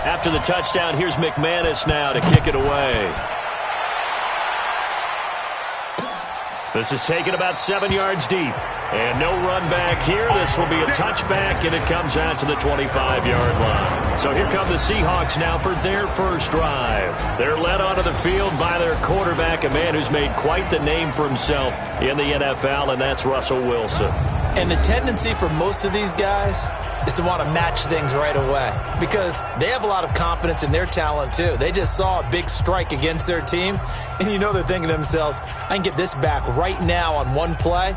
After the touchdown, here's McManus now to kick it away. This is taken about 7 yards deep. And no run back here. This will be a touchback, and it comes out to the 25-yard line. So here come the Seahawks now for their first drive. They're led onto the field by their quarterback, a man who's made quite the name for himself in the NFL, and that's Russell Wilson. And the tendency for most of these guys is to want to match things right away because they have a lot of confidence in their talent too. They just saw a big strike against their team, and you know they're thinking to themselves, I can get this back right now on one play.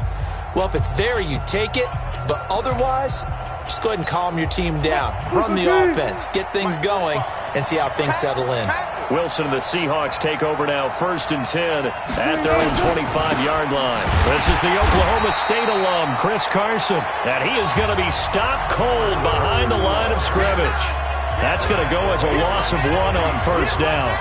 Well, if it's there, you take it, but otherwise, just go ahead and calm your team down. Run the offense, get things going, and see how things settle in. Wilson and the Seahawks take over now, 1st and 10 at their own 25-yard line. This is the Oklahoma State alum, Chris Carson, and he is going to be stopped cold behind the line of scrimmage. That's going to go as a loss of 1 on 1st down.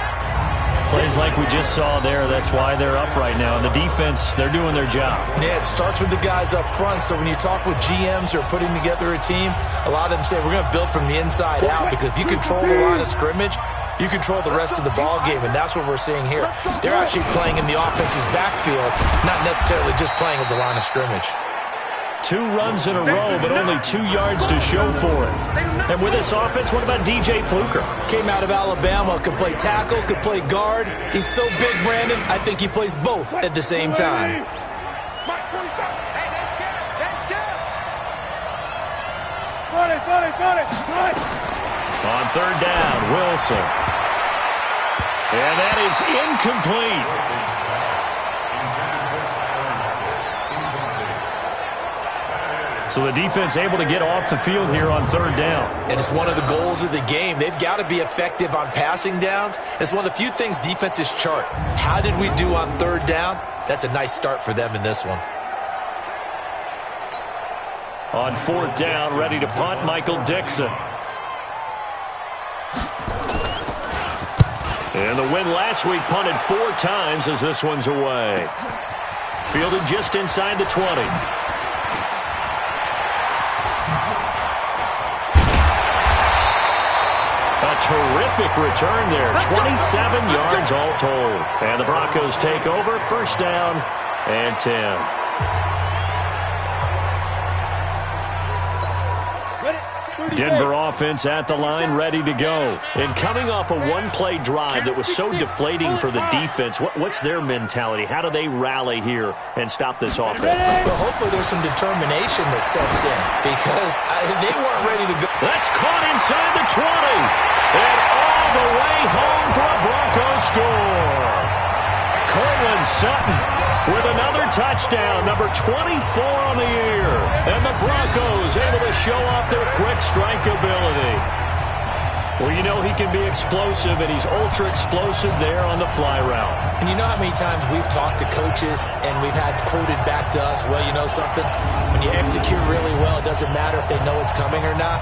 Plays like we just saw there, that's why they're up right now. And the defense, they're doing their job. Yeah, it starts with the guys up front. So when you talk with GMs who are putting together a team, a lot of them say we're going to build from the inside out because if you control the line of scrimmage, you control the rest of the ball game, and that's what we're seeing here. They're actually playing in the offense's backfield, not necessarily just playing at the line of scrimmage. 2 runs in a row, but only 2 yards to show for it. And with this offense, what about DJ Fluker? Came out of Alabama, could play tackle, could play guard. He's so big, Brandon, I think he plays both at the same time. On 3rd down, Wilson. And that is incomplete. So the defense able to get off the field here on 3rd down. And it's one of the goals of the game. They've got to be effective on passing downs. It's one of the few things defenses chart. How did we do on 3rd down? That's a nice start for them in this one. On 4th down, ready to punt, Michael Dixon. And the win last week punted 4 times as this one's away. Fielded just inside the 20. Terrific return there. 27 yards all told. And the Broncos take over. 1st down and 10. Denver offense at the line, ready to go. And coming off a one-play drive that was so deflating for the defense, what's their mentality? How do they rally here and stop this offense? Well, hopefully there's some determination that sets in because they weren't ready to go. That's caught inside the 20. And all the way home for a Broncos score. Cortland Sutton with another touchdown, number 24 on the year. And the Broncos able to show off their quick strike ability. Well, you know he can be explosive, and he's ultra-explosive there on the fly route. And you know how many times we've talked to coaches, and we've had quoted back to us, well, you know something? When you execute really well, it doesn't matter if they know it's coming or not.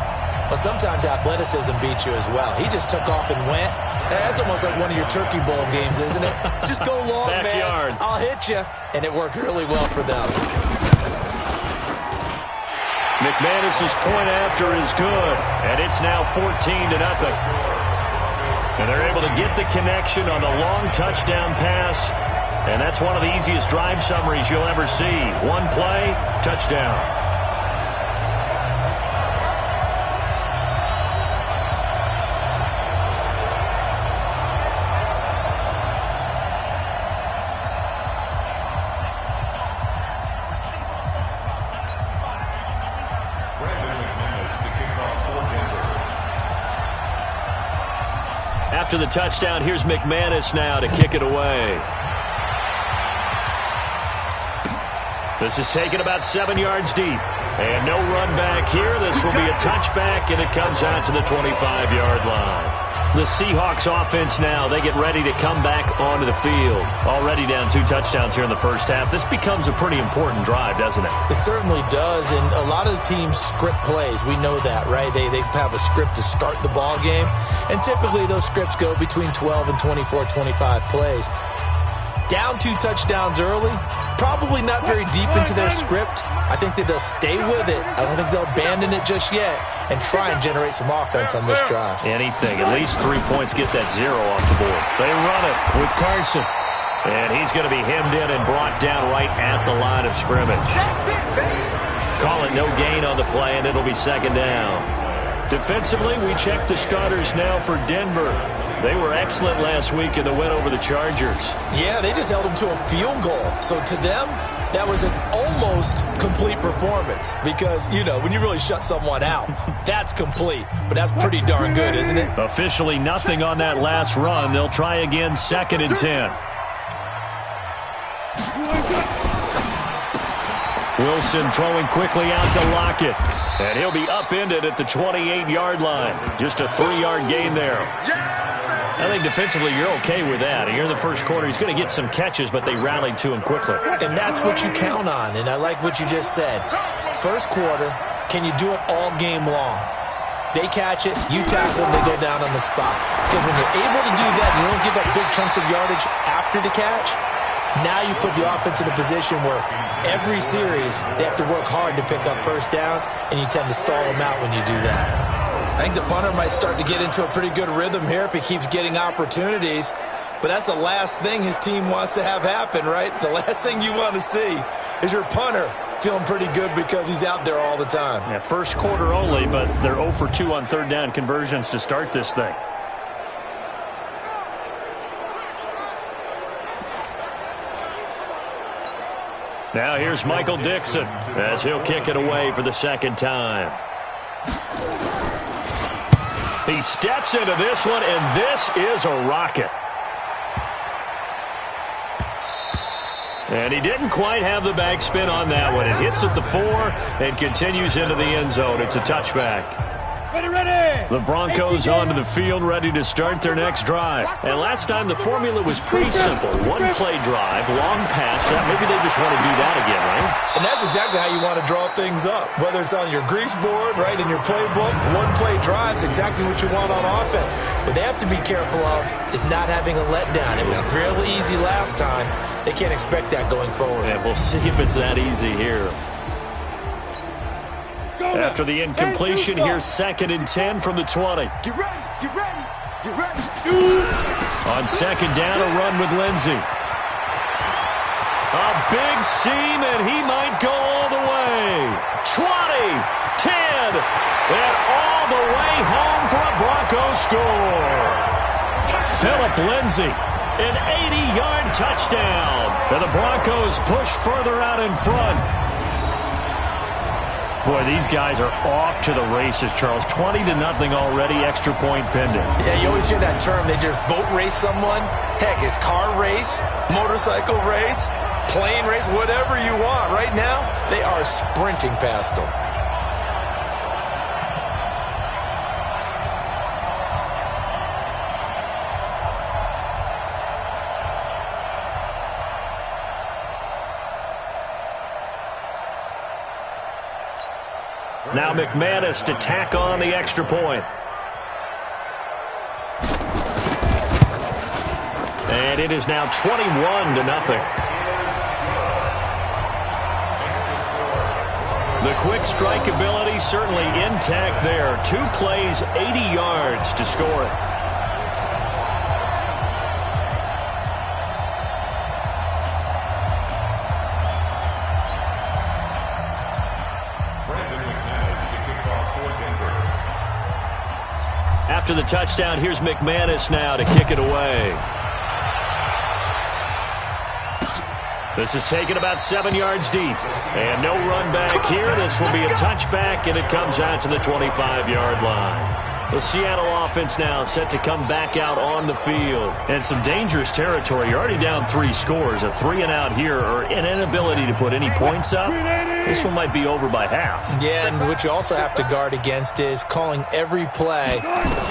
Well, sometimes athleticism beats you as well. He just took off and went. That's almost like one of your Turkey Bowl games, isn't it? Just go long, Backyard. man. I'll hit you. And it worked really well for them. McManus's point after is good, and it's now 14-0. And they're able to get the connection on the long touchdown pass, and that's one of the easiest drive summaries you'll ever see. One play, touchdown. After the touchdown, here's McManus now to kick it away. This is taken about 7 yards deep. And no run back here. This will be a touchback, and it comes out to the 25-yard line. The Seahawks offense now, they get ready to come back onto the field. Already down 2 touchdowns here in the first half. This becomes a pretty important drive, doesn't it? It certainly does, and a lot of the teams script plays. We know that, right? They have a script to start the ball game, and typically those scripts go between 12 and 24, 25 plays. Down 2 touchdowns early, probably not very deep into their script. I think that they'll stay with it. I don't think they'll abandon it just yet and try and generate some offense on this drive. Anything. At least 3 points get that 0 off the board. They run it with Carson. And he's going to be hemmed in and brought down right at the line of scrimmage. Call it no gain on the play, and it'll be second down. Defensively, we check the starters now for Denver. They were excellent last week in the win over the Chargers. Yeah, they just held them to a field goal. So to them, that was an almost complete performance because, you know, when you really shut someone out, that's complete. But that's pretty darn good, isn't it? Officially nothing on that last run. They'll try again, 2nd and 10. Wilson throwing quickly out to Lockett. And he'll be upended at the 28-yard line. Just a 3-yard gain there. I think defensively you're okay with that. Here in the first quarter, he's going to get some catches, but they rallied to him quickly. And that's what you count on, and I like what you just said. First quarter, can you do it all game long? They catch it, you tackle them, they go down on the spot. Because when you're able to do that, you don't give up big chunks of yardage after the catch. Now you put the offense in a position where every series they have to work hard to pick up first downs, and you tend to stall them out when you do that. I think the punter might start to get into a pretty good rhythm here if he keeps getting opportunities. But that's the last thing his team wants to have happen, right? The last thing you want to see is your punter feeling pretty good because he's out there all the time. Yeah, first quarter only, but they're 0 for 2 on third down conversions to start this thing. Now here's Michael Dixon as he'll kick it away for the second time. He steps into this one, and this is a rocket. And he didn't quite have the backspin on that one. It hits at the 4 and continues into the end zone. It's a touchback. Ready. The Broncos onto the field, ready to start their next drive. And last time the formula was pretty simple. One-play drive, long pass. Maybe they just want to do that again, right? And that's exactly how you want to draw things up. Whether it's on your grease board, right, in your playbook, one-play drive's exactly what you want on offense. What they have to be careful of is not having a letdown. It was real easy last time. They can't expect that going forward. And we'll see if it's that easy here. After the incompletion, here's 2nd and 10 from the 20. Get ready, get ready, get ready. On second down, a run with Lindsey. A big seam, and he might go all the way. 20, 10, and all the way home for a Broncos score. Phillip Lindsey, an 80-yard touchdown. And the Broncos push further out in front. Boy, these guys are off to the races, Charles. 20-0 already, extra point pending. Yeah, you always hear that term. They just boat race someone. Heck, it's car race, motorcycle race, plane race, whatever you want. Right now, they are sprinting past them. Now McManus to tack on the extra point. And it is now 21-0. The quick strike ability certainly intact there. 2 plays, 80 yards to score it. After the touchdown, here's McManus now to kick it away. This is taken about 7 yards deep. And no run back here. This will be a touchback, and it comes out to the 25-yard line. The Seattle offense now set to come back out on the field. And some dangerous territory. You're already down 3 scores. A 3-and-out here, or an inability to put any points up. This one might be over by half. Yeah, and what you also have to guard against is calling every play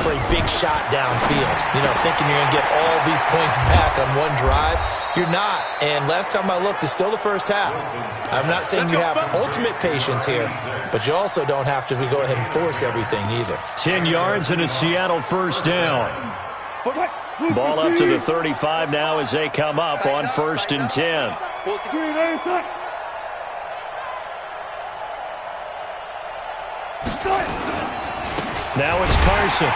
for a big shot downfield. You know, thinking you're going to get all these points back on one drive. You're not. And last time I looked, it's still the first half. I'm not saying you have ultimate patience here, but you also don't have to go ahead and force everything either. 10 yards and a Seattle first down. Ball up to the 35 now as they come up on 1st and 10. Now it's Carson.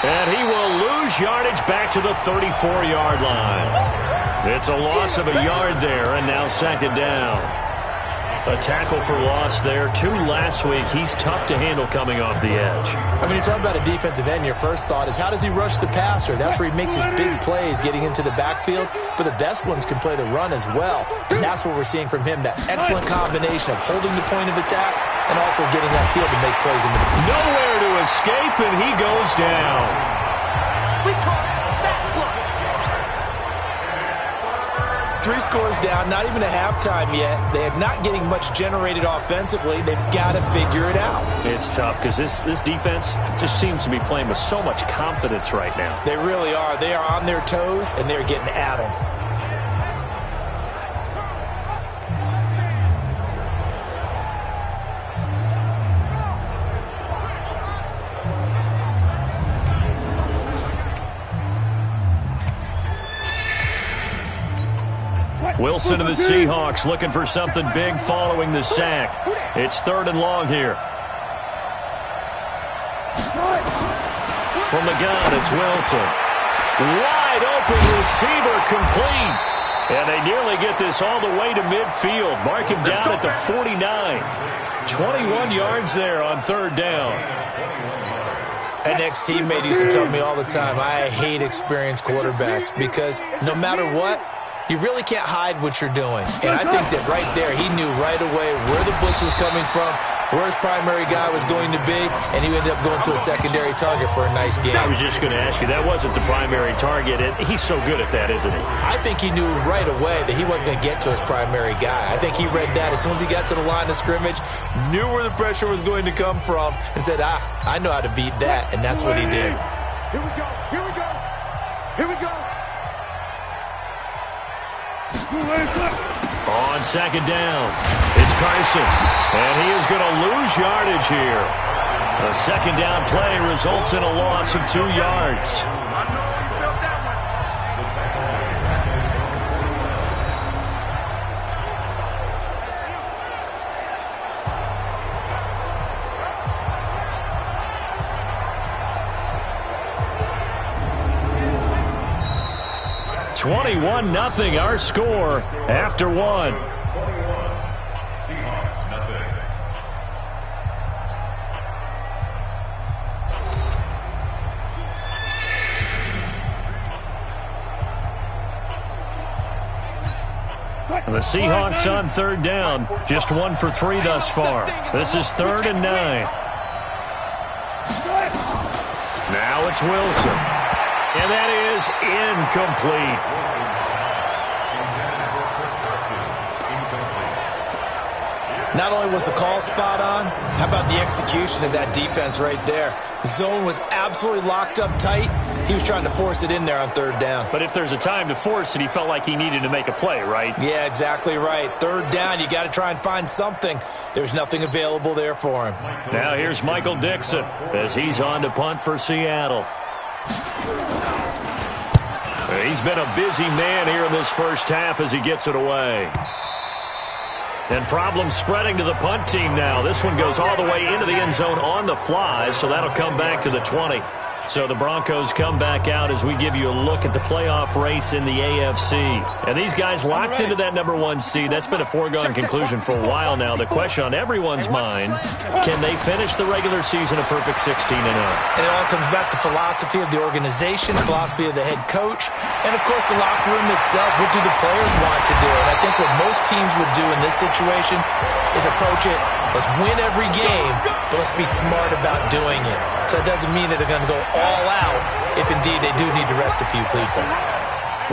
And he will lose yardage back to the 34-yard line. It's a loss of a yard there, and now 2nd down. A tackle for loss there. 2 last week. He's tough to handle coming off the edge. I mean, you talk about a defensive end, your first thought is how does he rush the passer? That's where he makes his big plays getting into the backfield. But the best ones can play the run as well. And that's what we're seeing from him, that excellent combination of holding the point of attack and also getting that field to make plays in the back. Nowhere to escape, and he goes down. We call that sack block. 3 scores down, not even a halftime yet. They are not getting much generated offensively. They've got to figure it out. It's tough because this defense just seems to be playing with so much confidence right now. They really are. They are on their toes, and they're getting at them. Wilson of the Seahawks looking for something big following the sack. It's 3rd and long here. From the gun, it's Wilson. Wide open receiver, complete. And they nearly get this all the way to midfield. Mark him down at the 49. 21 yards there on 3rd down. An ex-teammate used to tell me all the time, I hate experienced quarterbacks because no matter what, you really can't hide what you're doing. And I think that right there, he knew right away where the blitz was coming from, where his primary guy was going to be, and he ended up going to a secondary target for a nice game. I was just going to ask you, that wasn't the primary target, and he's so good at that, isn't he? I think he knew right away that he wasn't going to get to his primary guy. I think he read that as soon as he got to the line of scrimmage, knew where the pressure was going to come from, and said, I know how to beat that, and that's what he did. Here we go. Here we go. Here we go. On 2nd down, it's Carson, and he is going to lose yardage here. A 2nd down play results in a loss of 2 yards. I know you felt that one. 21-0 our score after 1. And the Seahawks on 3rd down, just 1 for 3 thus far. This is 3rd and 9. Now it's Wilson. And that is incomplete. Not only was the call spot on, how about the execution of that defense right there? The zone was absolutely locked up tight. He was trying to force it in there on 3rd down. But if there's a time to force it, he felt like he needed to make a play, right? Yeah, exactly right. 3rd down, you got to try and find something. There's nothing available there for him. Now here's Michael Dixon as he's on to punt for Seattle. He's been a busy man here in this first half as he gets it away. And problems spreading to the punt team now. This one goes all the way into the end zone on the fly, so that'll come back to the 20. So the Broncos come back out as we give you a look at the playoff race in the AFC. And these guys locked into that number 1 seed. That's been a foregone conclusion for a while now. The question on everyone's mind, can they finish the regular season a perfect 16-0? And it all comes back to philosophy of the organization, philosophy of the head coach, and, of course, the locker room itself. What do the players want to do? And I think what most teams would do in this situation is approach it, let's win every game, but let's be smart about doing it. So that doesn't mean that they're going to go all out if, indeed, they do need to rest a few people.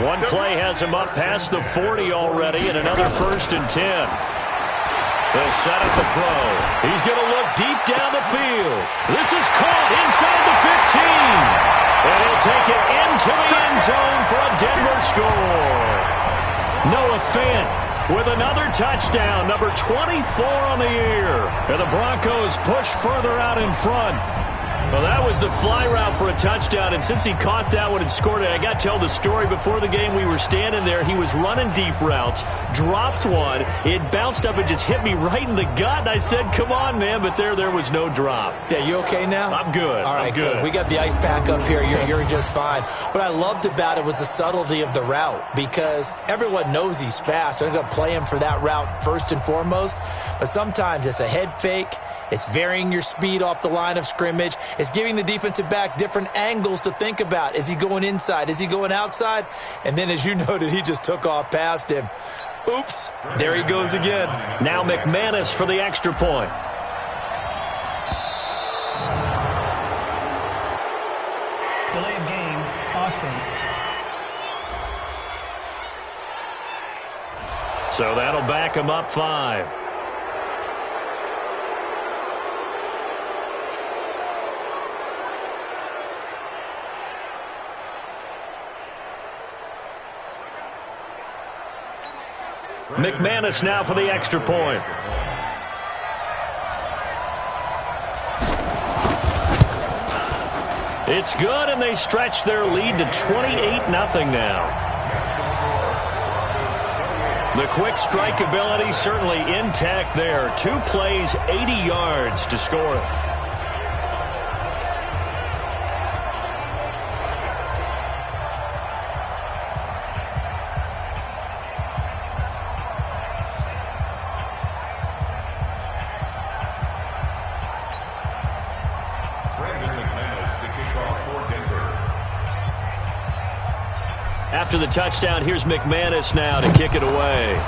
One play has him up past the 40 already, and another 1st and 10. They'll set up the throw. He's going to look deep down the field. This is caught inside the 15. And he'll take it into the end zone for a Denver score. Noah Fant with another touchdown, number 24 on the year. And the Broncos push further out in front. Well, that was the fly route for a touchdown, and since he caught that one and scored it, I got to tell the story. Before the game, we were standing there. He was running deep routes, dropped one. It bounced up and just hit me right in the gut, and I said, come on, man, but there was no drop. Yeah, you okay now? I'm good. All right, good. We got the ice pack up here. You're just fine. What I loved about it was the subtlety of the route, because everyone knows he's fast. They're going to play him for that route first and foremost, but sometimes it's a head fake. It's varying your speed off the line of scrimmage. It's giving the defensive back different angles to think about. Is he going inside? Is he going outside? And then, as you noted, he just took off past him. Oops, there he goes again. Now McManus for the extra point. Delay of game, offense. So that'll back him up 5. McManus now for the extra point. It's good, and they stretch their lead to 28-0 now. The quick strike ability certainly intact there. 2 plays, 80 yards to score it. After the touchdown, here's McManus now to kick it away.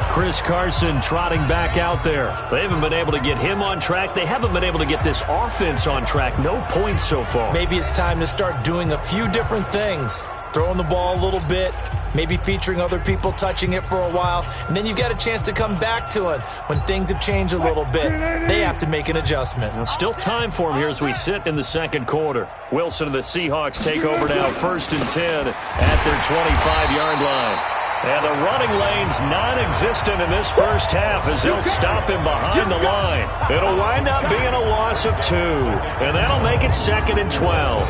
Chris Carson trotting back out there. They haven't been able to get him on track. They haven't been able to get this offense on track. No points so far. Maybe it's time to start doing a few different things. Throwing the ball a little bit, maybe featuring other people touching it for a while, and then you've got a chance to come back to it when things have changed a little bit. They have to make an adjustment. Well, still time for him here as we sit in the second quarter. Wilson and the Seahawks take over now, 1st and 10 at their 25-yard line. And the running lane's non-existent in this first half as they'll stop him behind the line. It'll wind up being a loss of 2, and that'll make it 2nd and 12.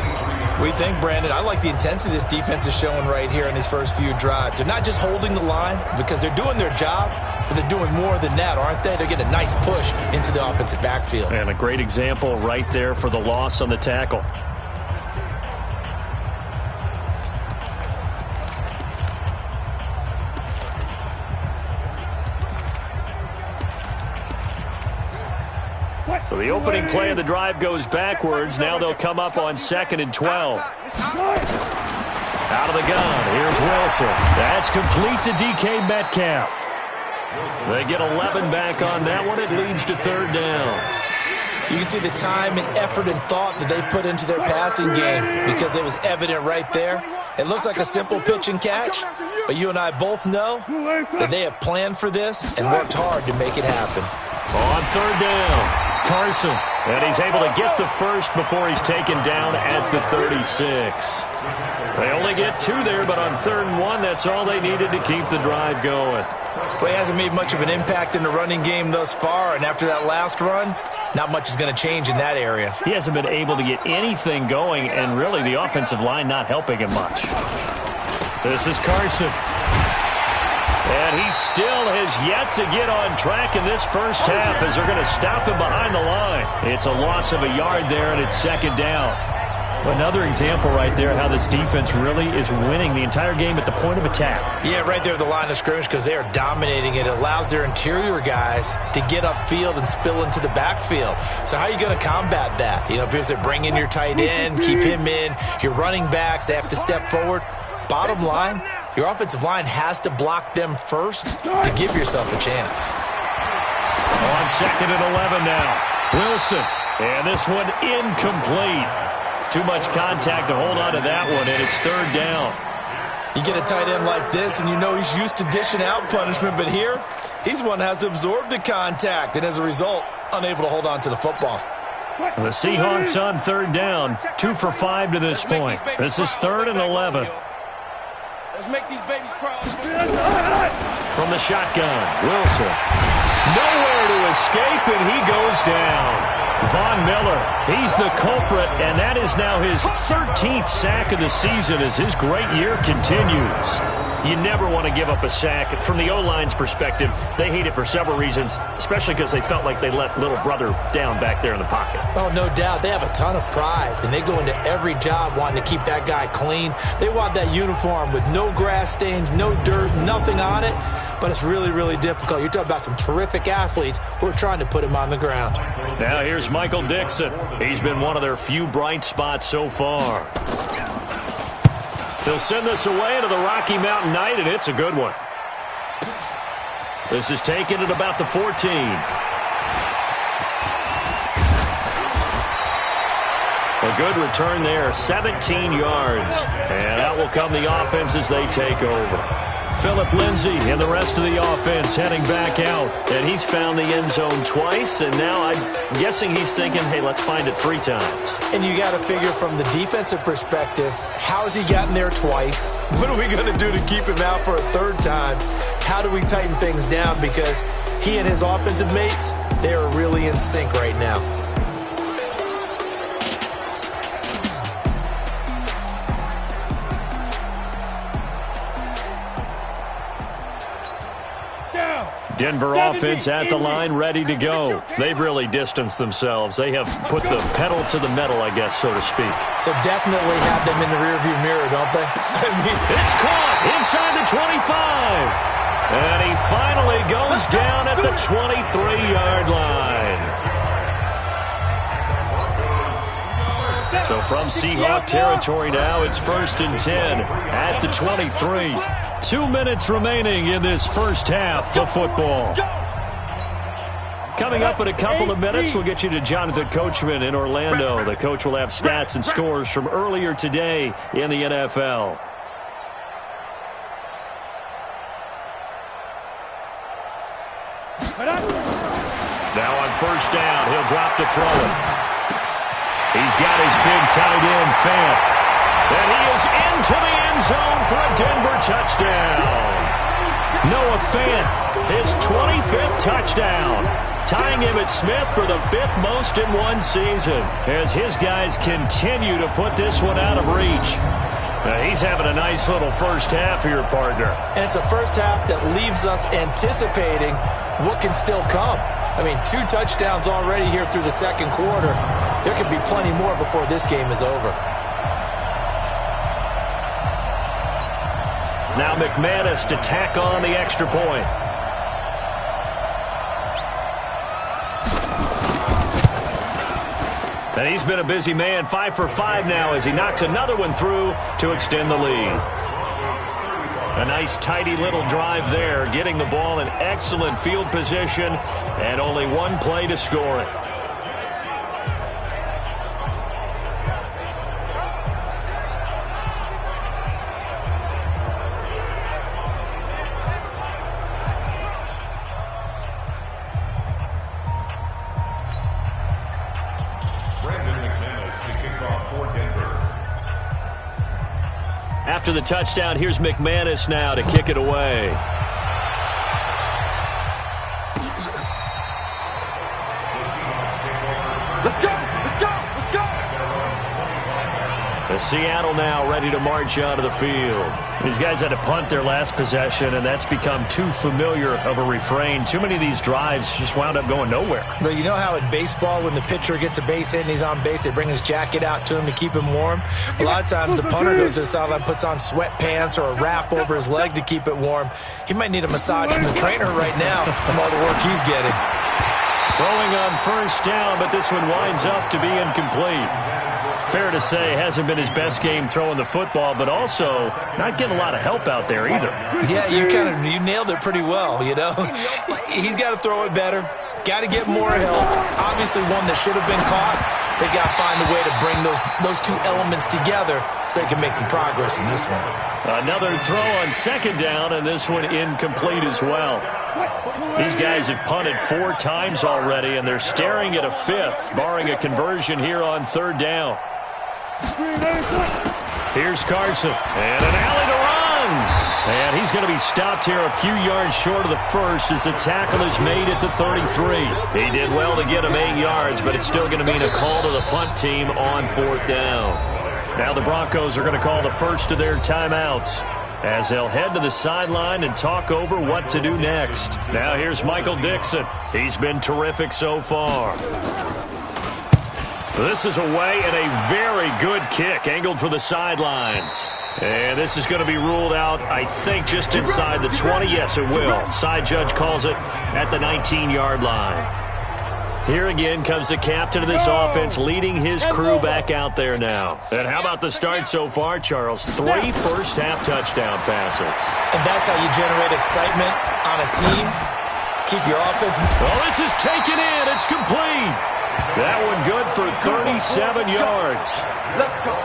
We think, Brandon, I like the intensity this defense is showing right here in these first few drives. They're not just holding the line because they're doing their job, but they're doing more than that, aren't they? They're getting a nice push into the offensive backfield. And a great example right there for the loss on the tackle. So the opening play of the drive goes backwards. Now they'll come up on 2nd and 12. Out of the gun, here's Wilson. That's complete to DK Metcalf. They get 11 back on that one. It leads to 3rd down. You can see the time and effort and thought that they put into their passing game because it was evident right there. It looks like a simple pitch and catch, but you and I both know that they have planned for this and worked hard to make it happen. On 3rd down. Carson, and he's able to get the first before he's taken down at the 36. They only get 2 there, but on 3rd and 1, that's all they needed to keep the drive going. Well, he hasn't made much of an impact in the running game thus far, and after that last run, not much is going to change in that area. He hasn't been able to get anything going, and really the offensive line not helping him much. This is Carson. And he still has yet to get on track in this first half as they're going to stop him behind the line. It's a loss of a yard there, and it's 2nd down. Another example right there how this defense really is winning the entire game at the point of attack. Yeah, right there at the line of scrimmage because they are dominating it. It allows their interior guys to get upfield and spill into the backfield. So how are you going to combat that? You know, because they bring in your tight end, keep him in. Your running backs, they have to step forward. Bottom line, your offensive line has to block them first to give yourself a chance. On 2nd and 11 now. Wilson. And this one incomplete. Too much contact to hold on to that one, and it's 3rd down. You get a tight end like this, and you know he's used to dishing out punishment, but here, he's one that has to absorb the contact, and as a result, unable to hold on to the football. The Seahawks on 3rd down, 2 for 5 to this point. This is 3rd and 11. Let's make these babies cry. From the shotgun, Wilson. Nowhere to escape, and he goes down. Von Miller, he's the culprit, and that is now his 13th sack of the season as his great year continues. You never want to give up a sack. From the O-line's perspective, they hate it for several reasons, especially because they felt like they let little brother down back there in the pocket. Oh, no doubt. They have a ton of pride, and they go into every job wanting to keep that guy clean. They want that uniform with no grass stains, no dirt, nothing on it, but it's really, really difficult. You're talking about some terrific athletes who are trying to put him on the ground. Now here's Michael Dixon. He's been one of their few bright spots so far. They'll send this away to the Rocky Mountain Night, and it's a good one. This is taken at about the 14. A good return there, 17 yards. And out will come the offense as they take over. Phillip Lindsay and the rest of the offense heading back out. And he's found the end zone twice, and now I'm guessing he's thinking, hey, let's find it 3 times. And you got to figure from the defensive perspective, how has he gotten there twice? What are we going to do to keep him out for a 3rd time? How do we tighten things down? Because he and his offensive mates, they are really in sync right now. Denver offense at the line, ready to go. They've really distanced themselves. They have put the pedal to the metal, I guess, so to speak. So definitely have them in the rearview mirror, don't they? I mean, it's caught inside the 25. And he finally goes down at the 23-yard line. So from Seahawk territory now, it's 1st and 10 at the 23. 2 minutes remaining in this first half of football. Coming up in a couple of minutes, we'll get you to Jonathan Coachman in Orlando. The coach will have stats and scores from earlier today in the NFL. Now on 1st down, he'll drop to throw it. He's got his big tight end, Fant. And he is into the end zone for a Denver touchdown. Noah Fant, his 25th touchdown, tying Emmitt Smith for the 5th most in one season as his guys continue to put this one out of reach. Now, he's having a nice little first half here, partner. And it's a first half that leaves us anticipating what can still come. I mean, 2 touchdowns already here through the 2nd quarter. There could be plenty more before this game is over. Now McManus to tack on the extra point. And he's been a busy man, 5 for 5 now as he knocks another one through to extend the lead. A nice, tidy little drive there, getting the ball in excellent field position, and only 1 play to score it. After the touchdown, here's McManus now to kick it away. Let's go! Let's go! Let's go! The Seattle now ready to march onto the field. These guys had to punt their last possession, and that's become too familiar of a refrain. Too many of these drives just wound up going nowhere. But you know how in baseball, when the pitcher gets a base hit and he's on base, they bring his jacket out to him to keep him warm? A lot of times the punter goes to the sideline, puts on sweatpants or a wrap over his leg to keep it warm. He might need a massage from the trainer right now from all the work he's getting. Throwing on 1st down, but this one winds up to be incomplete. Fair to say, hasn't been his best game throwing the football, but also not getting a lot of help out there either. Yeah, you nailed it pretty well, you know. He's got to throw it better. Got to get more help. Obviously one that should have been caught. They got to find a way to bring those 2 elements together so they can make some progress in this one. Another throw on 2nd down, and this one incomplete as well. These guys have punted 4 times already, and they're staring at a 5th, barring a conversion here on 3rd down. Here's Carson, and an alley to run. And he's going to be stopped here a few yards short of the first as the tackle is made at the 33. He did well to get him 8 yards, but it's still going to mean a call to the punt team on 4th down. Now the Broncos are going to call the first of their timeouts as they'll head to the sideline and talk over what to do next. Now here's Michael Dixon. He's been terrific so far. This is away and a very good kick angled for the sidelines. And this is going to be ruled out, I think, just inside the 20. Yes, it will. Side judge calls it at the 19-yard line. Here again comes the captain of this offense leading his crew back out there now. And how about the start so far, Charles? 3 first-half touchdown passes. And that's how you generate excitement on a team. Keep your offense. Well, this is taken in. It's complete. That one good for 37 yards. Let's go.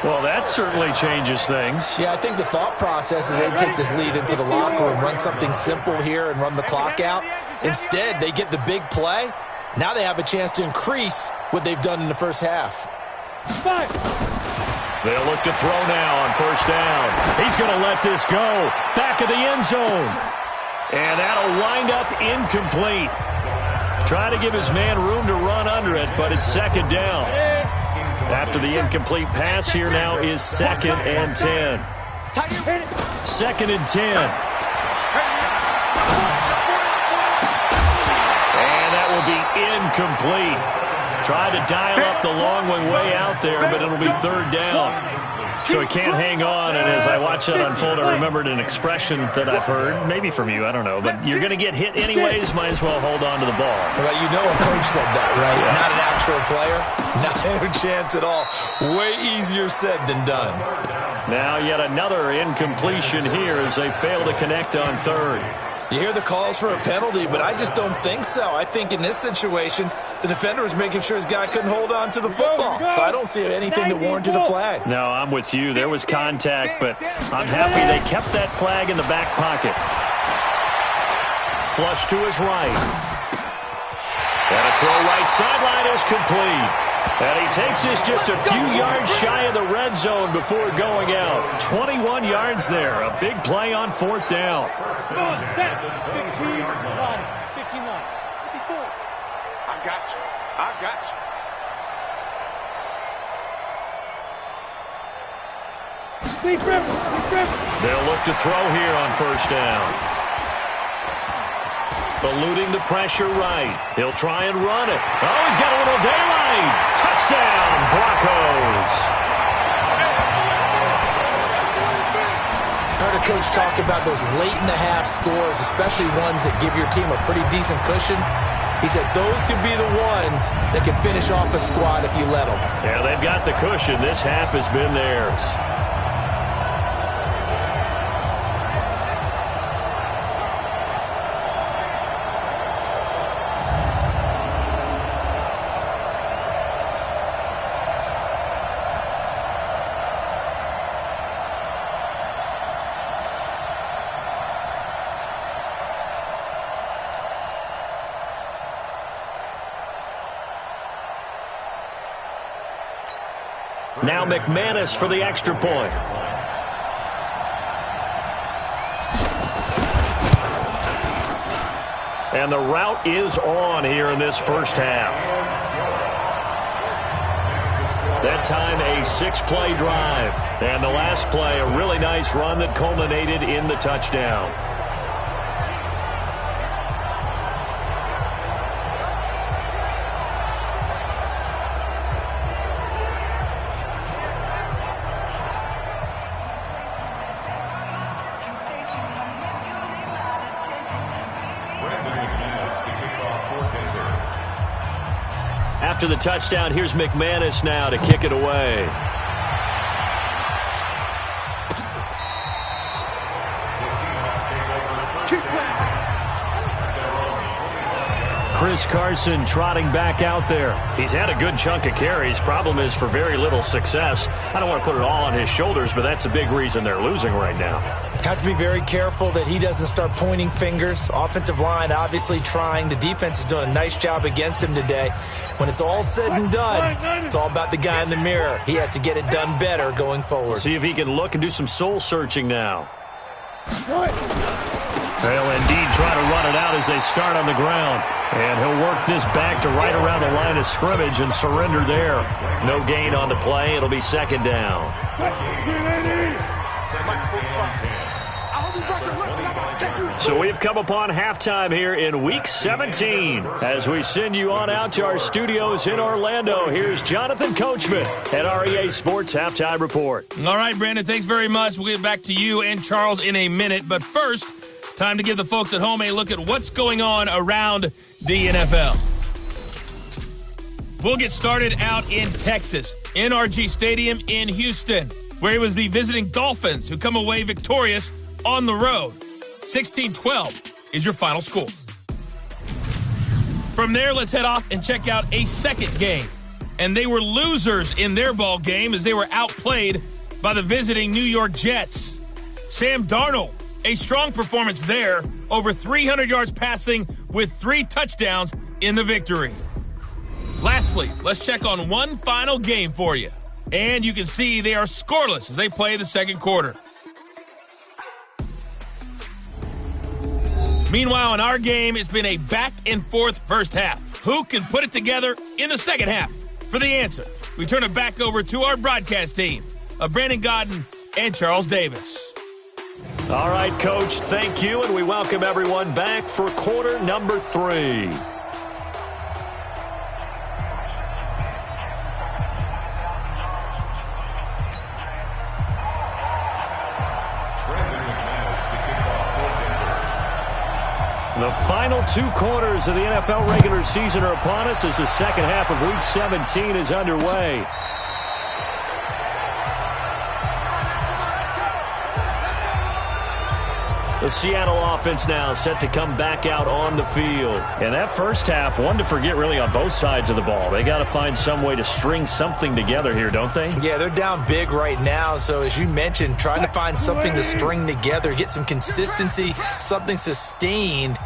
Well, that certainly changes things. Yeah, I think the thought process is they take this lead into the locker room, run something simple here and run the clock out. Instead, they get the big play. Now they have a chance to increase what they've done in the first half. They'll look to throw now on 1st down. He's going to let this go. Back of the end zone. And that'll wind up incomplete. Trying to give his man room to run under it, but it's 2nd down. After the incomplete pass, here now is 2nd and 10. 2nd and 10. And that will be incomplete. Tried to dial up the long one way out there, but it'll be 3rd down. So he can't hang on, and as I watch that unfold, I remembered an expression that I've heard, maybe from you, I don't know, but you're going to get hit anyways, might as well hold on to the ball. Well, you know a coach said that, right? Yeah. Not an actual player. Not a chance at all. Way easier said than done. Now yet another incompletion here as they fail to connect on 3rd. You hear the calls for a penalty, but I just don't think so. I think in this situation, the defender was making sure his guy couldn't hold on to the football. So I don't see anything that warranted a flag. No, I'm with you. There was contact, but I'm happy they kept that flag in the back pocket. Flush to his right. And a throw right sideline is complete. And he takes this just a few yards shy of the red zone before going out. 21 yards there. A big play on 4th down. 15 line. 15 line. 54. I got you. I got you. They'll look to throw here on 1st down. Eluding the pressure right. He'll try and run it. Oh, he's got a little daylight. Touchdown, Broncos. I heard a coach talk about those late-in-the-half scores, especially ones that give your team a pretty decent cushion. He said those could be the ones that can finish off a squad if you let them. Yeah, they've got the cushion. This half has been theirs. Now McManus for the extra point. And the route is on here in this first half. That time a 6-play drive. And the last play, a really nice run that culminated in the touchdown. After the touchdown, here's McManus now to kick it away. Chris Carson trotting back out there. He's had a good chunk of carries. Problem is for very little success. I don't want to put it all on his shoulders, but that's a big reason they're losing right now. Have to be very careful that he doesn't start pointing fingers. Offensive line obviously trying. The defense is doing a nice job against him today. When it's all said and done, it's all about the guy in the mirror. He has to get it done better going forward. See if he can look and do some soul searching now. They'll indeed try to run it out as they start on the ground. And he'll work this back to right around the line of scrimmage and surrender there. No gain on the play. It'll be second down. So we've come upon halftime here in Week 17. As we send you on out to our studios in Orlando, here's Jonathan Coachman at REA Sports Halftime Report. All right, Brandon, thanks very much. We'll get back to you and Charles in a minute. But first, time to give the folks at home a look at what's going on around the NFL. We'll get started out in Texas, NRG Stadium in Houston, where it was the visiting Dolphins who come away victorious on the road. 16-12 is your final score. From there, let's head off and check out a second game. And they were losers in their ball game as they were outplayed by the visiting New York Jets. Sam Darnold, a strong performance there, over 300 yards passing with 3 touchdowns in the victory. Lastly, let's check on one final game for you. And you can see they are scoreless as they play the second quarter. Meanwhile, in our game, it's been a back-and-forth first half. Who can put it together in the second half? For the answer, we turn it back over to our broadcast team of Brandon Godden and Charles Davis. All right, Coach, thank you, and we welcome everyone back for quarter number 3. The final 2 quarters of the NFL regular season are upon us as the second half of Week 17 is underway. The Seattle offense now set to come back out on the field. And that first half, one to forget really on both sides of the ball. They got to find some way to string something together here, don't they? Yeah, they're down big right now. So as you mentioned, trying to find something to string together, get some consistency, something sustained,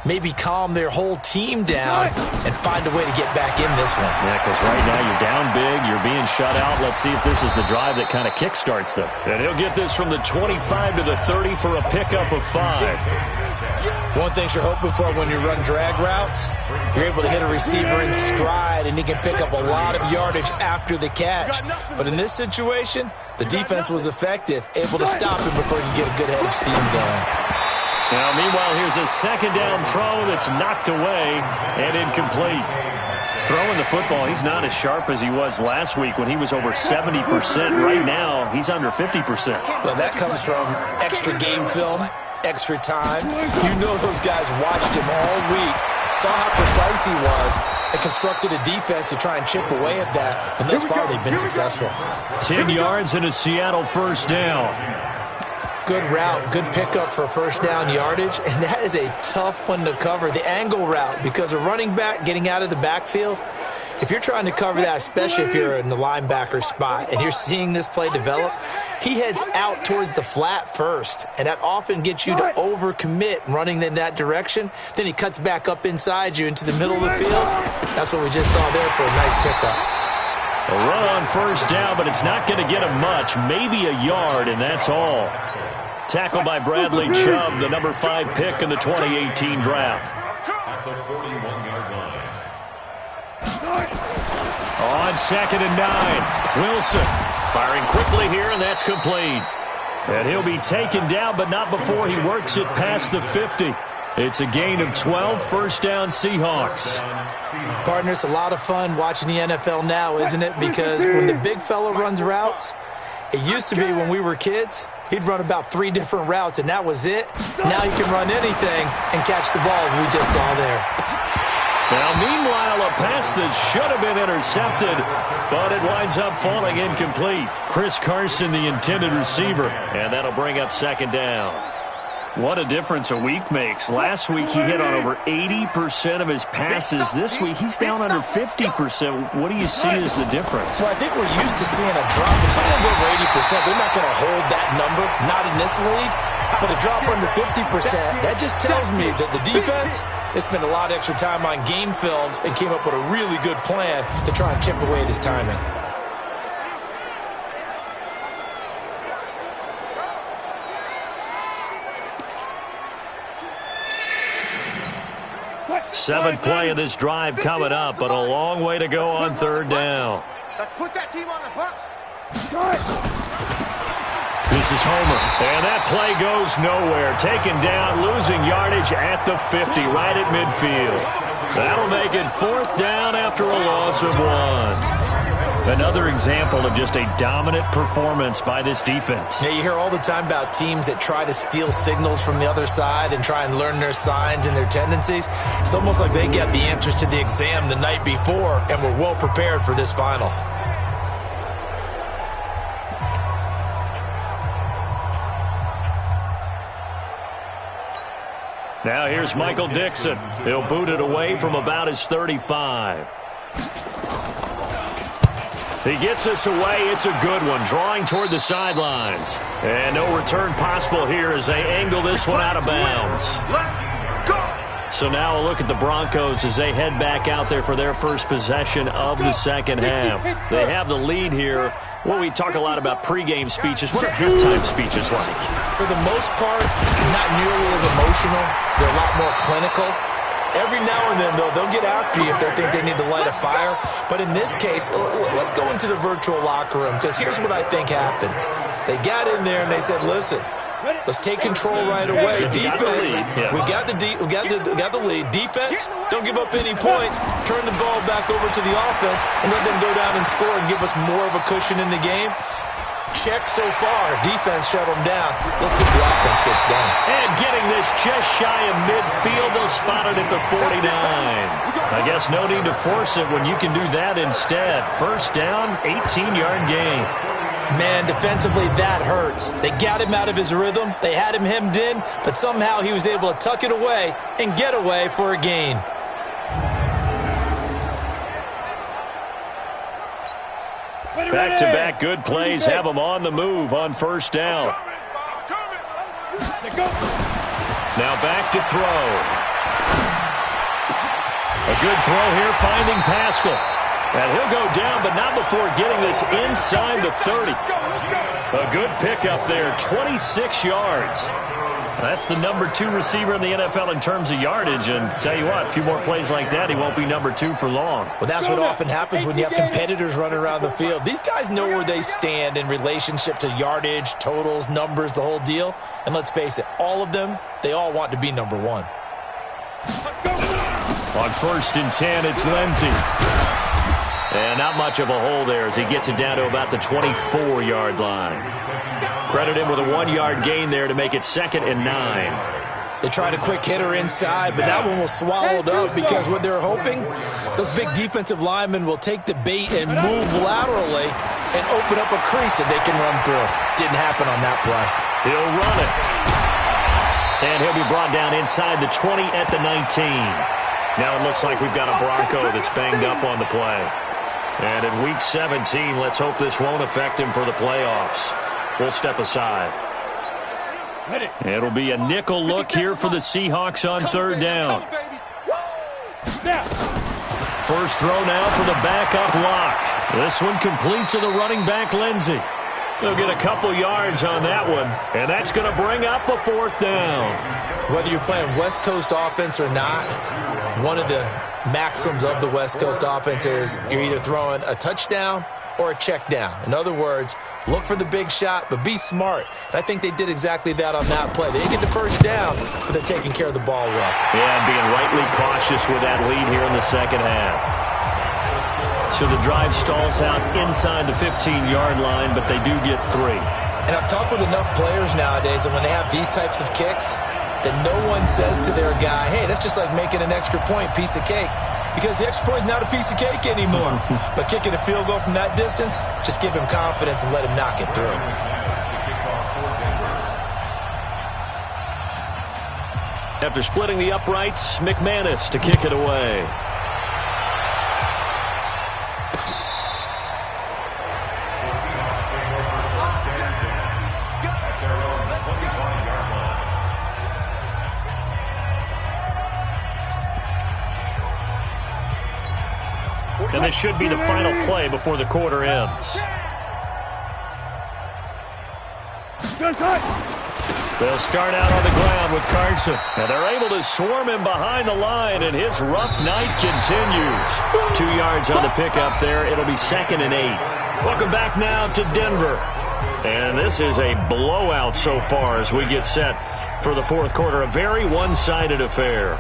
maybe calm their whole team down and find a way to get back in this one. Yeah, because right now you're down big, you're being shut out. Let's see if this is the drive that kind of kickstarts them. And he'll get this from the 25 to the 30 for a pickup of 5. One thing you're hoping for when you run drag routes, you're able to hit a receiver in stride and he can pick up a lot of yardage after the catch. But in this situation, the defense was effective, able to stop him before he could get a good head of steam going. Now, meanwhile, here's a second down throw that's knocked away and incomplete. Throwing the football, he's not as sharp as he was last week when he was over 70%. Right now, he's under 50%. Well, that comes from extra game film, extra time. You know those guys watched him all week, saw how precise he was, and constructed a defense to try and chip away at that. And thus far, they've been successful. 10 yards and a Seattle first down. Good route, good pickup for first down yardage, and that is a tough one to cover, the angle route, because a running back getting out of the backfield, if you're trying to cover that, especially if you're in the linebacker spot and you're seeing this play develop, he heads out towards the flat first, and that often gets you to overcommit running in that direction. Then he cuts back up inside you into the middle of the field. That's what we just saw there for a nice pickup. A run on first down, but it's not going to get him much, maybe a yard, and that's all. Tackled by Bradley Chubb, the number 5 pick in the 2018 draft. On second and 9, Wilson firing quickly here, and that's complete. And he'll be taken down, but not before he works it past the 50. It's a gain of 12, first down Seahawks. Partner, it's a lot of fun watching the NFL now, isn't it? Because when the big fella runs routes, it used to be when we were kids, he'd run about 3 different routes, and that was it. Now he can run anything and catch the balls we just saw there. Now, meanwhile, a pass that should have been intercepted, but it winds up falling incomplete. Chris Carson, the intended receiver, and that'll bring up second down. What a difference a week makes. Last week he hit on over 80% of his passes. This week he's down under 50%. What do you see as the difference? Well, I think we're used to seeing a drop. If someone's over 80%, they're not going to hold that number, not in this league. But a drop under 50%, that just tells me that the defense has spent a lot of extra time on game films and came up with a really good plan to try and chip away at his timing. Seventh play of this drive coming up, but a long way to go on third down. Let's put that team on the bus. This is Homer, and that play goes nowhere. Taken down, losing yardage at the 50, right at midfield. That'll make it fourth down after a loss of 1. Another example of just a dominant performance by this defense. Yeah, you hear all the time about teams that try to steal signals from the other side and try and learn their signs and their tendencies. It's almost like they get the answers to the exam the night before and were well prepared for this final. Now here's Michael Dixon. He'll boot it away from about his 35. He gets us away. It's a good one, drawing toward the sidelines. And no return possible here as they angle this one out of bounds. So now a look at the Broncos as they head back out there for their first possession of the second half. They have the lead here. Well, we talk a lot about pregame speeches. What are halftime speeches like? For the most part, not nearly as emotional. They're a lot more clinical. Every now and then, though, they'll get after you if they think they need to light a fire. But in this case, let's go into the virtual locker room, because here's what I think happened. They got in there and they said, listen, let's take control right away. Defense, we got the lead. Defense, don't give up any points. Turn the ball back over to the offense and let them go down and score and give us more of a cushion in the game. Check so far. Defense shut them down. Let's see if the offense gets done. And getting this just shy of midfield, they'll spot it at the 49. I guess no need to force it when you can do that instead. First down, 18-yard gain. Man, defensively, that hurts. They got him out of his rhythm. They had him hemmed in, but somehow he was able to tuck it away and get away for a gain. Back-to-back good plays have them on the move on first down. Now back to throw. A good throw here, finding Pascal. And he'll go down, but not before getting this inside the 30. A good pickup there, 26 yards. That's the number 2 receiver in the NFL in terms of yardage. And tell you what, a few more plays like that, he won't be number 2 for long. Well, that's what often happens when you have competitors running around the field. These guys know where they stand in relationship to yardage, totals, numbers, the whole deal. And let's face it, all of them, they all want to be number 1. On first and 10, it's Lindsey. And not much of a hole there as he gets it down to about the 24-yard line. Credit him with a 1-yard gain there to make it 2nd and 9. They tried a quick hitter inside, but that one was swallowed up because what they're hoping, those big defensive linemen will take the bait and move laterally and open up a crease that they can run through. Didn't happen on that play. He'll run it. And he'll be brought down inside the 20 at the 19. Now it looks like we've got a Bronco that's banged up on the play. And in Week 17, let's hope this won't affect him for the playoffs. We'll step aside. It'll be a nickel look here for the Seahawks on third down. First throw now for the backup lock. This one complete to the running back, Lindsey. They'll get a couple yards on that one, and that's going to bring up a fourth down. Whether you're playing West Coast offense or not, one of the maxims of the West Coast offense is you're either throwing a touchdown or a check down. In other words, look for the big shot, but be smart. And I think they did exactly that on that play. They didn't get the first down, but they're taking care of the ball well. Yeah, and being rightly cautious with that lead here in the second half. So the drive stalls out inside the 15-yard line, but they do get 3. And I've talked with enough players nowadays, and when they have these types of kicks, that no one says to their guy, hey, that's just like making an extra point, piece of cake. Because the extra point is not a piece of cake anymore. But kicking a field goal from that distance, just give him confidence and let him knock it through. After splitting the uprights, McManus to kick it away. And this should be the final play before the quarter ends. They'll start out on the ground with Carson. And they're able to swarm him behind the line, and his rough night continues. 2 yards on the pickup there. It'll be 2nd and 8. Welcome back now to Denver. And this is a blowout so far as we get set for the fourth quarter. A very one-sided affair.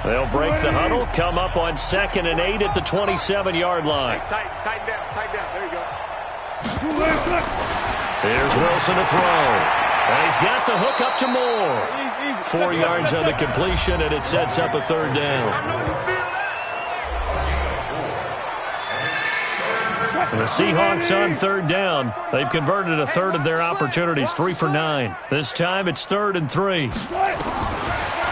They'll break the huddle, come up on 2nd and 8 at the 27-yard line. Tighten down. There you go. Here's Wilson to throw. And he's got the hook up to Moore. 4 yards on the completion, and it sets up a 3rd down. And the Seahawks on 3rd down. They've converted a third of their opportunities, 3 for 9. This time it's 3rd and 3.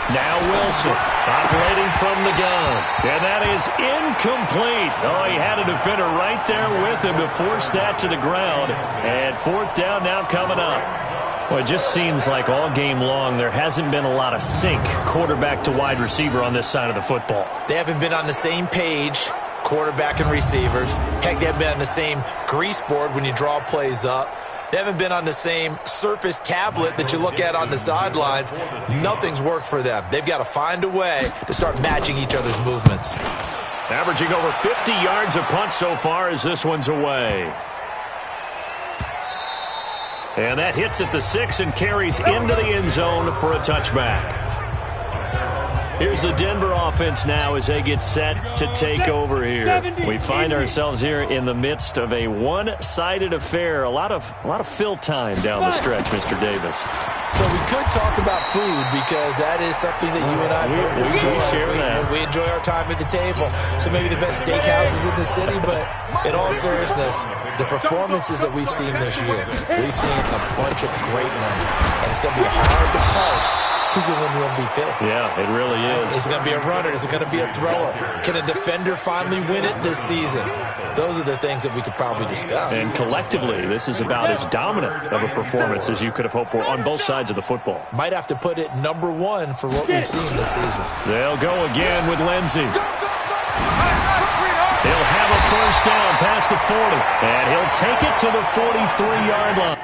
Now Wilson operating from the gun. And that is incomplete. Oh, he had a defender right there with him to force that to the ground. And 4th down now coming up. Well, it just seems like all game long there hasn't been a lot of sync quarterback to wide receiver on this side of the football. They haven't been on the same page, quarterback and receivers. Heck, they haven't been on the same grease board when you draw plays up. They haven't been on the same Surface tablet that you look at on the sidelines. Nothing's worked for them. They've got to find a way to start matching each other's movements. Averaging over 50 yards a punt so far as this one's away. And that hits at the 6 and carries into the end zone for a touchback. Here's the Denver offense now as they get set to take over here. We find ourselves here in the midst of a one-sided affair. A lot of fill time down the stretch, Mr. Davis. So we could talk about food because that is something that you and I we share that. We enjoy our time at the table. So maybe the best steakhouses in the city, but in all seriousness, the performances that we've seen this year, we've seen a bunch of great ones, and it's going to be hard to parse who's going to win the MVP. Yeah, it really is. Is it going to be a runner? Is it going to be a thrower? Can a defender finally win it this season? Those are the things that we could probably discuss. And collectively, this is about as dominant of a performance as you could have hoped for on both sides of the football. Might have to put it number 1 for what we've seen this season. They'll go again with Lindsey. He'll have a first down past the 40, and he'll take it to the 43-yard line.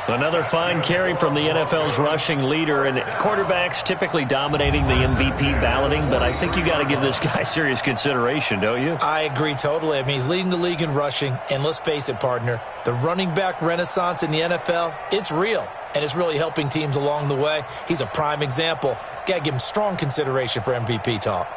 Another fine carry from the NFL's rushing leader, and quarterbacks typically dominating the MVP balloting, but I think you got to give this guy serious consideration, don't you? I agree totally. I mean, he's leading the league in rushing, and let's face it, partner, the running back renaissance in the NFL, it's real, and it's really helping teams along the way. He's a prime example. Got to give him strong consideration for MVP talk.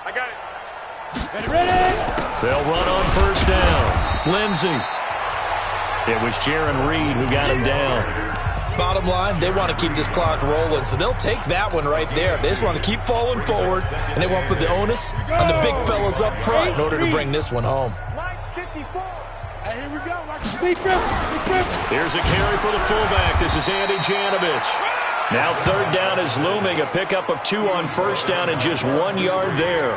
I got it. Ready. They'll run on first down. Lindsey. It was Jaron Reed who got him down. Bottom line, they want to keep this clock rolling, so they'll take that one right there. They just want to keep falling forward, and they want to put the onus on the big fellas up front in order to bring this one home. Hey, here we go. Here's a carry for the fullback. This is Andy Janovich. Now third down is looming. A pickup of 2 on first down and just 1 yard there.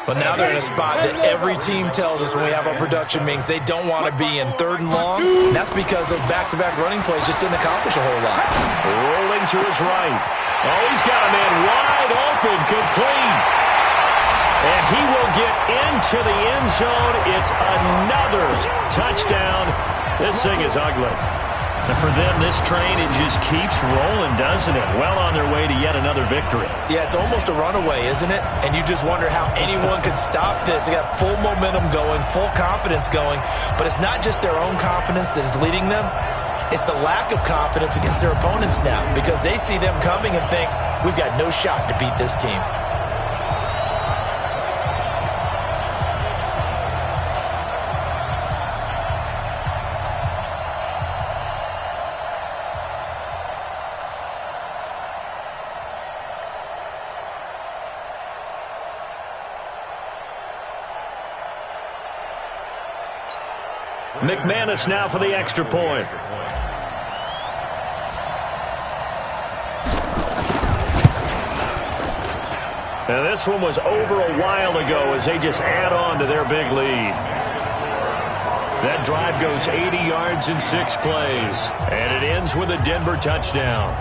But now they're in a spot that every team tells us when we have our production meetings they don't want to be in, 3rd and long. And that's because those back-to-back running plays just didn't accomplish a whole lot. Rolling to his right. Oh, he's got a man wide open, complete. And he will get into the end zone. It's another touchdown. This thing is ugly. And for them, this train, it just keeps rolling, doesn't it? Well on their way to yet another victory. Yeah, it's almost a runaway, isn't it? And you just wonder how anyone could stop this. They got full momentum going, full confidence going. But it's not just their own confidence that is leading them. It's the lack of confidence against their opponents now because they see them coming and think, we've got no shot to beat this team. McManus now for the extra point. Now this one was over a while ago as they just add on to their big lead. That drive goes 80 yards in 6 plays, and it ends with a Denver touchdown.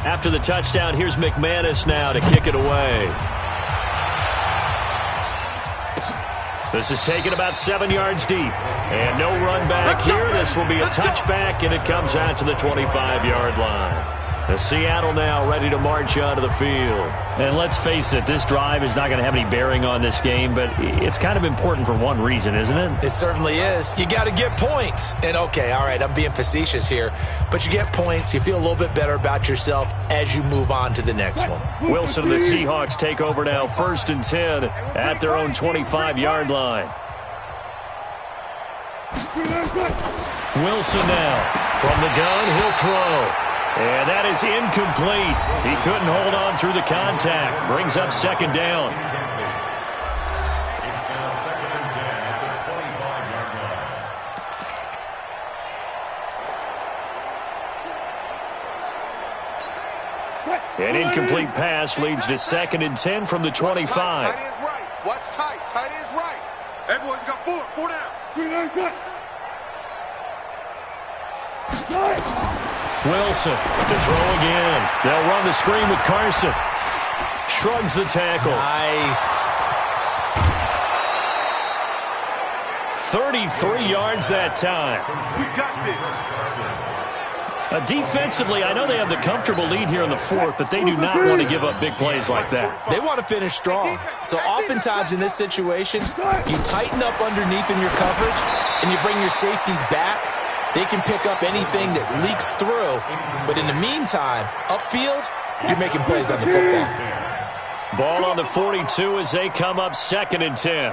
After the touchdown, here's McManus now to kick it away. This is taken about 7 yards deep. And no run back here. This will be a touchback, and it comes out to the 25-yard line. The Seattle now ready to march onto the field. And let's face it, this drive is not going to have any bearing on this game, but it's kind of important for one reason, isn't it? It certainly is. You got to get points. And okay, all right, I'm being facetious here, but you get points. You feel a little bit better about yourself as you move on to the next one. Wilson and the Seahawks take over now, 1st and 10 at their own 25-yard line. Wilson now from the gun, he'll throw. And that is incomplete. He couldn't hold on through the contact. Brings up 2nd down. It's now 2nd and 10 at the 25-yard line. An incomplete pass leads to 2nd and 10 from the 25. Tight is right. Watch tight. Tight is right. Everyone got 4 down. Wilson to throw again. They'll run the screen with Carson. Shrugs the tackle. Nice. 33 yards that time. We got this. Defensively, I know they have the comfortable lead here in the 4th, but they do not want to give up big plays like that. They want to finish strong. So oftentimes in this situation, you tighten up underneath in your coverage, and you bring your safeties back. They can pick up anything that leaks through. But in the meantime, upfield, you're making plays on the football. Ball on the 42 as they come up 2nd and 10.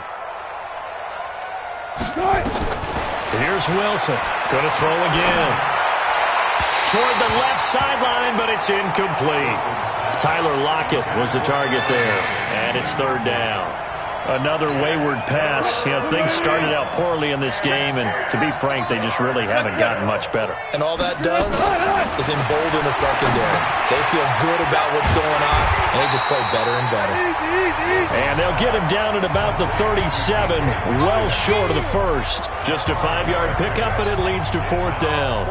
Here's Wilson. Going to throw again. Toward the left sideline, but it's incomplete. Tyler Lockett was the target there, and it's third down. Another wayward pass. You know, things started out poorly in this game, and to be frank, they just really haven't gotten much better. And all that does is embolden the secondary. They feel good about what's going on, and they just play better and better. And they'll get him down at about the 37, well short of the first. Just a 5-yard pickup, and it leads to fourth down.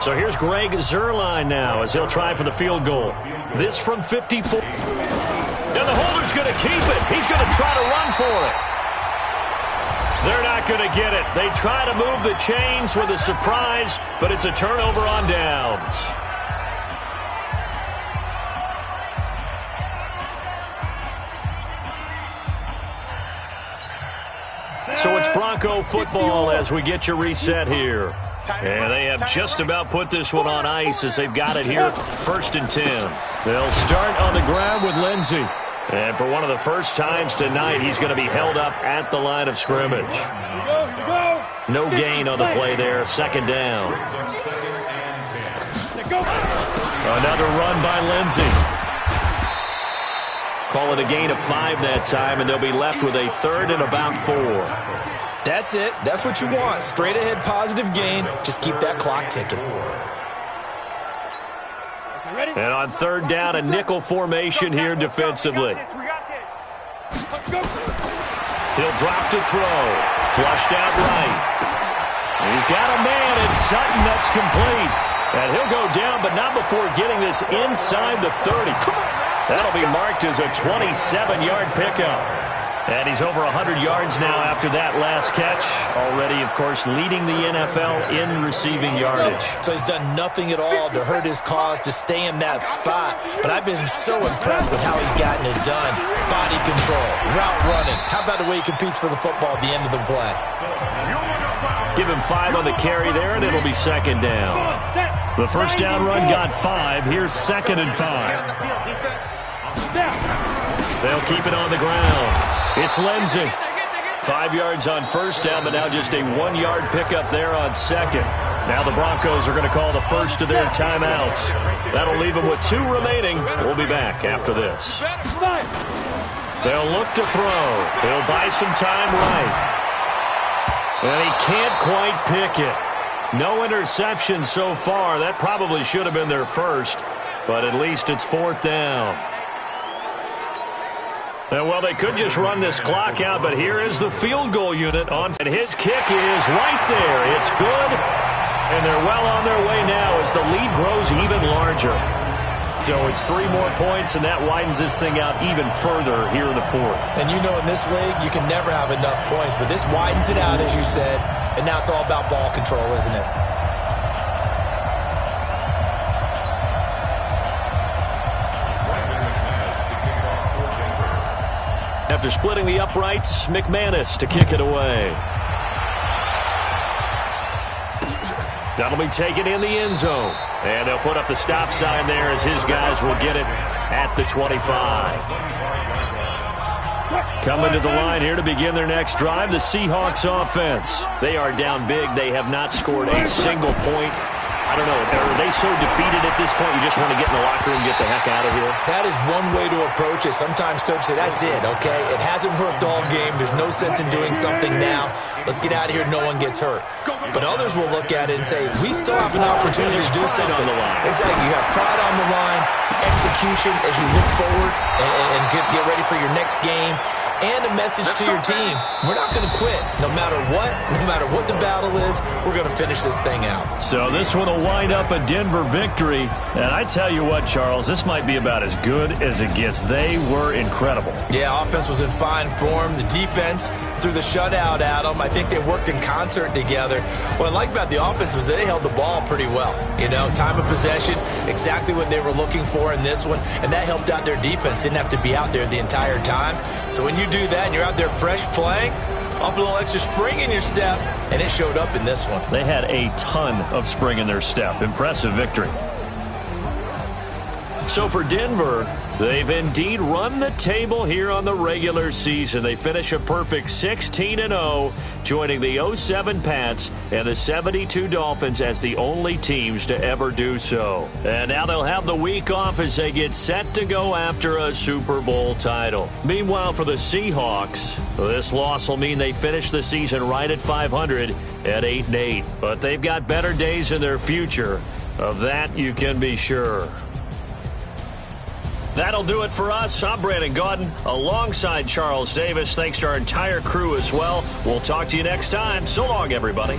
So here's Greg Zuerlein now as he'll try for the field goal. This from 54. And the holder's going to keep it. He's going to try to run for it. They're not going to get it. They try to move the chains with a surprise, but it's a turnover on downs. So it's Bronco football as we get you reset here. And they have just about put this one on ice as they've got it here, 1st and 10. They'll start on the ground with Lindsey. And for one of the first times tonight, he's going to be held up at the line of scrimmage. No gain on the play there, 2nd down. Another run by Lindsey. Call it a gain of 5 that time, and they'll be left with a 3rd and about 4. That's it. That's what you want. Straight ahead positive gain. Just keep that clock ticking. And on 3rd down, a nickel formation here defensively. He'll drop to throw. Flushed out right. He's got a man. It's Sutton. That's complete. And he'll go down, but not before getting this inside the 30. That'll be marked as a 27-yard pickup. And he's over 100 yards now after that last catch. Already, of course, leading the NFL in receiving yardage. So he's done nothing at all to hurt his cause to stay in that spot. But I've been so impressed with how he's gotten it done. Body control, route running. How about the way he competes for the football at the end of the play? Give him 5 on the carry there, and it'll be 2nd down. The first down run got 5. Here's 2nd and 5. They'll keep it on the ground. It's Lindsey. 5 yards on 1st down, but now just a 1-yard pickup there on 2nd. Now the Broncos are going to call the first of their timeouts. That'll leave them with 2 remaining. We'll be back after this. They'll look to throw. He'll buy some time right. And he can't quite pick it. No interception so far. That probably should have been their first, but at least it's 4th down. And, well, they could just run this clock out, but here is the field goal unit on. And his kick is right there. It's good, and they're well on their way now as the lead grows even larger. So it's 3 more points, and that widens this thing out even further here in the 4th. And you know in this league, you can never have enough points, but this widens it out, as you said, and now it's all about ball control, isn't it? After splitting the uprights, McManus to kick it away. That'll be taken in the end zone. And they'll put up the stop sign there as his guys will get it at the 25. Coming to the line here to begin their next drive, the Seahawks offense. They are down big. They have not scored a single point. I don't know, are they so defeated at this point you just want to get in the locker room and get the heck out of here? That is one way to approach it. Sometimes coaches say, that's it, okay? It hasn't worked all game. There's no sense in doing something now. Let's get out of here. No one gets hurt. But others will look at it and say, we still have an opportunity to do something. On the line. Exactly. You have pride on the line, execution as you look forward and get ready for your next game. And a message to your team. We're not going to quit. No matter what the battle is, we're going to finish this thing out. So this one will wind up a Denver victory. And I tell you what, Charles, this might be about as good as it gets. They were incredible. Yeah, offense was in fine form. The defense threw the shutout at them. I think they worked in concert together. What I like about the offense was they held the ball pretty well. You know, time of possession, exactly what they were looking for in this one. And that helped out their defense. Didn't have to be out there the entire time. So when you do that and you're out there fresh playing, up a little extra spring in your step, and it showed up in this one. They had a ton of spring in their step. Impressive victory. So for Denver, They've indeed run the table here on the regular season. They finish a perfect 16-0, joining the 07 Pats and the 72 Dolphins as the only teams to ever do so. And now they'll have the week off as they get set to go after a Super Bowl title. Meanwhile, for the Seahawks, this loss will mean they finish the season right at 500 at 8-8. But they've got better days in their future. Of that, you can be sure. That'll do it for us. I'm Brandon Gaudin alongside Charles Davis. Thanks to our entire crew as well. We'll talk to you next time. So long, everybody.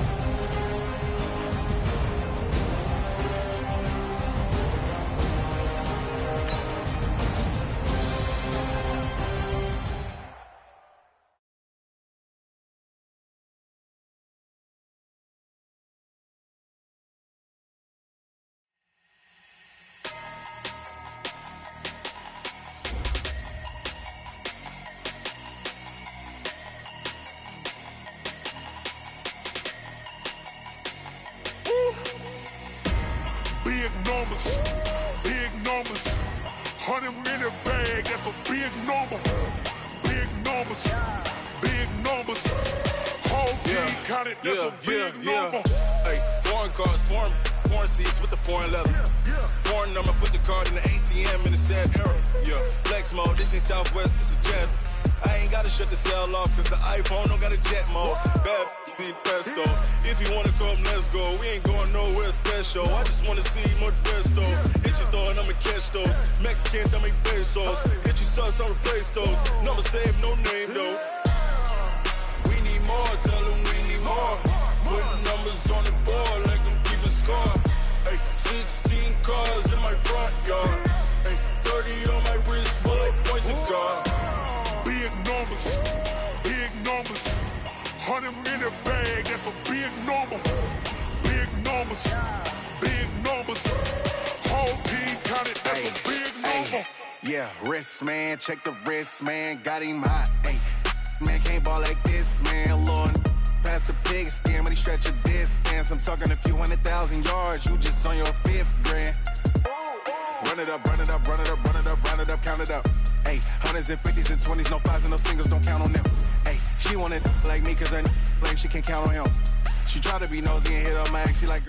Big numbers, 100 in the bag, that's a big number. Big numbers, whole team counted, that's a big number. Hey, foreign cars, foreign seats with the foreign leather. Foreign number, put the card in the ATM in the sad era. Yeah, flex mode, this ain't Southwest, this a jet. I ain't gotta shut the cell off, cause the iPhone don't got a jet mode. Bad need pesto. If you wanna come, let's go. We ain't going nowhere special. I just wanna see more pesto. Hit your thought, I'ma catch those. Mexican, don't make pesos. Hit your sus, I'll replace those. Number save, no name though. We need more, tell them we need more. Putting numbers on the board like them keep a score. Hey, 16 cars in my front yard. Hey, 30 on my wrist, bullet point to God. Big numbers, 100 in the bag, that's a big number. Big numbers, whole team counted, that's a big number. Yeah, wrist man, check the wrist man, got him hot. Ay, man can't ball like this, man. Lord, past the pig skin, when he stretch a distance. I'm talking a few 100,000 yards, you just on your 5th grand. Run it up, count it up. Hey, hundreds and 50s and 20s, no 5s and no singles, don't count on them. Hey, she wanted like me cause her lame, she can't count on him. She try to be nosy and hit up my ex, she like